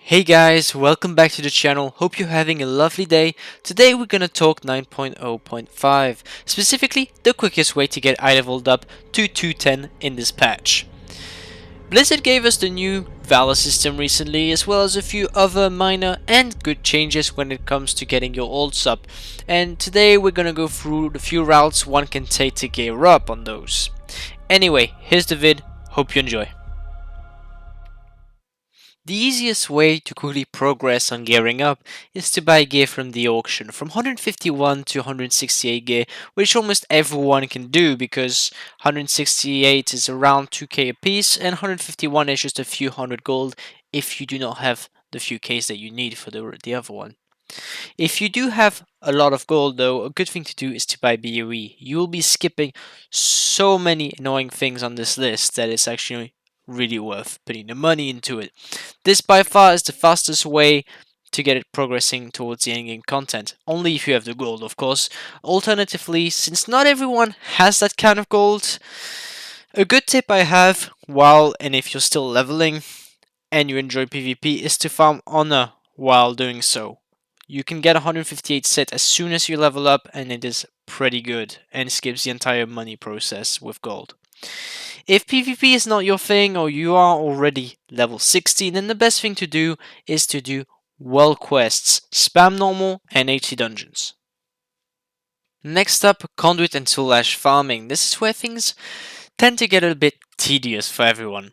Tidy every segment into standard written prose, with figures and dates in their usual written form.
Hey guys, welcome back to the channel. Hope you're having a lovely day. Today we're gonna talk 9.0.5, specifically the quickest way to get eye leveled up to 210 in this patch. Blizzard gave us the new Valor system recently, as well as a few other minor and good changes when it comes to getting your ults up. And today we're gonna go through the few routes one can take to gear up on those. Anyway, here's the vid. Hope you enjoy. The easiest way to quickly progress on gearing up is to buy gear from the auction, from 151 to 168 gear, which almost everyone can do because 168 is around 2k a piece and 151 is just a few hundred gold if you do not have the few Ks that you need for the other one. If you do have a lot of gold though, a good thing to do is to buy BOE. You will be skipping so many annoying things on this list that it's actually really worth putting the money into it. This by far is the fastest way to get it progressing towards the endgame content, only if you have the gold of course. Alternatively, since not everyone has that kind of gold, a good tip I have while and if you're still leveling and you enjoy PvP is to farm honor while doing so. You can get 158 set as soon as you level up and it is pretty good and skips the entire money process with gold. If PvP is not your thing or you are already level 60, then the best thing to do is to do well quests, spam normal and HC dungeons. Next up, conduit and soul ash farming. This is where things tend to get a bit tedious for everyone.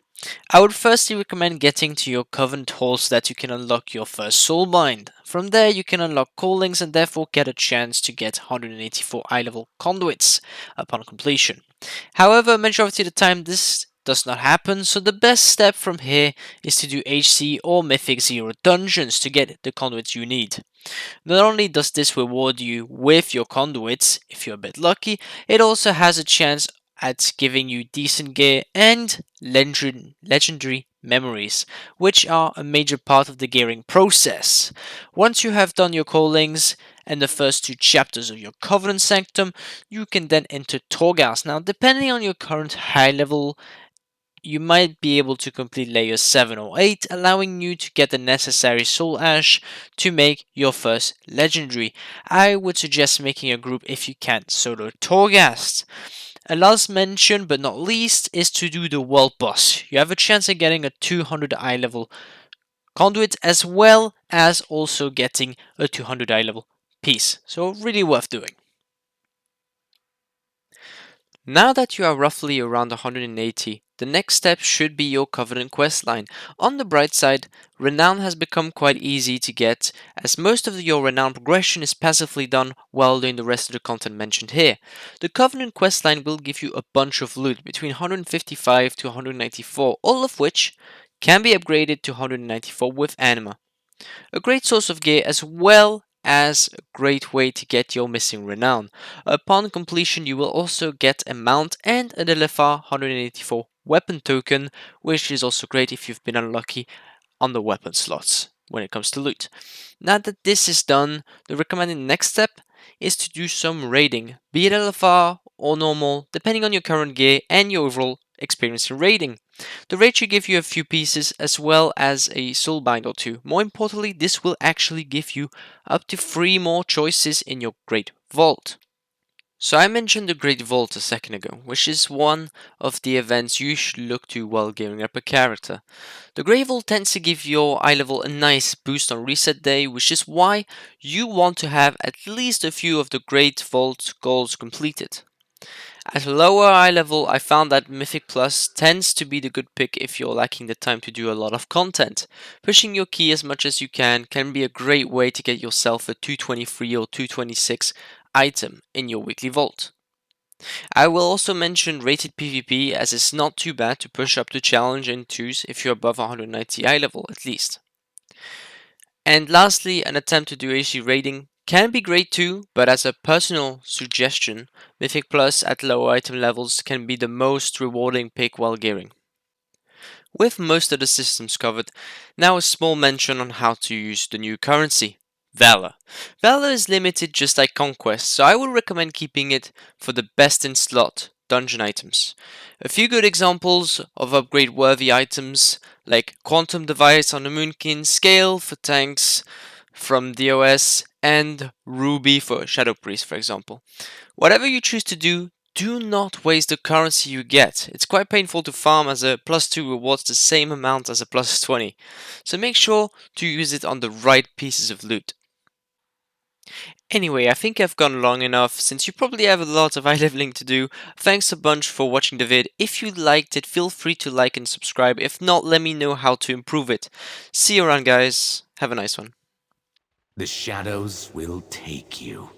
I would firstly recommend getting to your Covenant Hall so that you can unlock your first soul bind. From there you can unlock callings and therefore get a chance to get 184 eye level conduits upon completion. However, majority of the time this does not happen, so the best step from here is to do HC or Mythic 0 dungeons to get the conduits you need. Not only does this reward you with your conduits, if you're a bit lucky, it also has a chance at giving you decent gear and legendary memories, which are a major part of the gearing process. Once you have done your callings and the first two chapters of your Covenant Sanctum, you can then enter Torghast. Now, depending on your current high level, you might be able to complete layer 7 or 8, allowing you to get the necessary soul ash to make your first legendary. I would suggest making a group if you can't solo Torghast. A last mention but not least is to do the world boss. You have a chance of getting a 200 eye level conduit as well as also getting a 200 eye level piece. So really worth doing. Now that you are roughly around 180, the next step should be your Covenant questline. On the bright side, Renown has become quite easy to get, as most of your Renown progression is passively done while doing the rest of the content mentioned here. The Covenant questline will give you a bunch of loot between 155 to 194, all of which can be upgraded to 194 with Anima. A great source of gear as well as a great way to get your missing renown. Upon completion you will also get a mount and a LFR 184 weapon token, which is also great if you've been unlucky on the weapon slots when it comes to loot. Now that this is done, the recommended next step is to do some raiding, be it LFR or normal, depending on your current gear and your overall experience in raiding. The raid should give you a few pieces as well as a soul bind or two. More importantly, this will actually give you up to 3 more choices in your Great Vault. So I mentioned the Great Vault a second ago, which is one of the events you should look to while gearing up a character. The Great Vault tends to give your eye level a nice boost on reset day, which is why you want to have at least a few of the Great Vault goals completed. At a lower eye level, I found that Mythic Plus tends to be the good pick if you're lacking the time to do a lot of content. Pushing your key as much as you can be a great way to get yourself a 223 or 226 item in your weekly vault. I will also mention rated PvP, as it's not too bad to push up the challenge in 2s if you're above 190 eye level at least. And lastly, an attempt to do AC raiding can be great too, but as a personal suggestion, Mythic Plus at lower item levels can be the most rewarding pick while gearing. With most of the systems covered, now a small mention on how to use the new currency, Valor. Valor is limited just like Conquest, so I would recommend keeping it for the best in slot, dungeon items. A few good examples of upgrade-worthy items like Quantum Device on the Moonkin, Scale for tanks from BOES, and Ruby for Shadow Priest, for example. Whatever you choose to do not waste the currency you get. It's quite painful to farm, as a plus 2 rewards the same amount as a plus 20, so make sure to use it on the right pieces of loot. Anyway, I think I've gone long enough, since you probably have a lot of high leveling to do. Thanks a bunch for watching the vid. If you liked it, feel free to like and subscribe. If not, let me know how to improve it. See you around, guys. Have a nice one. The shadows will take you.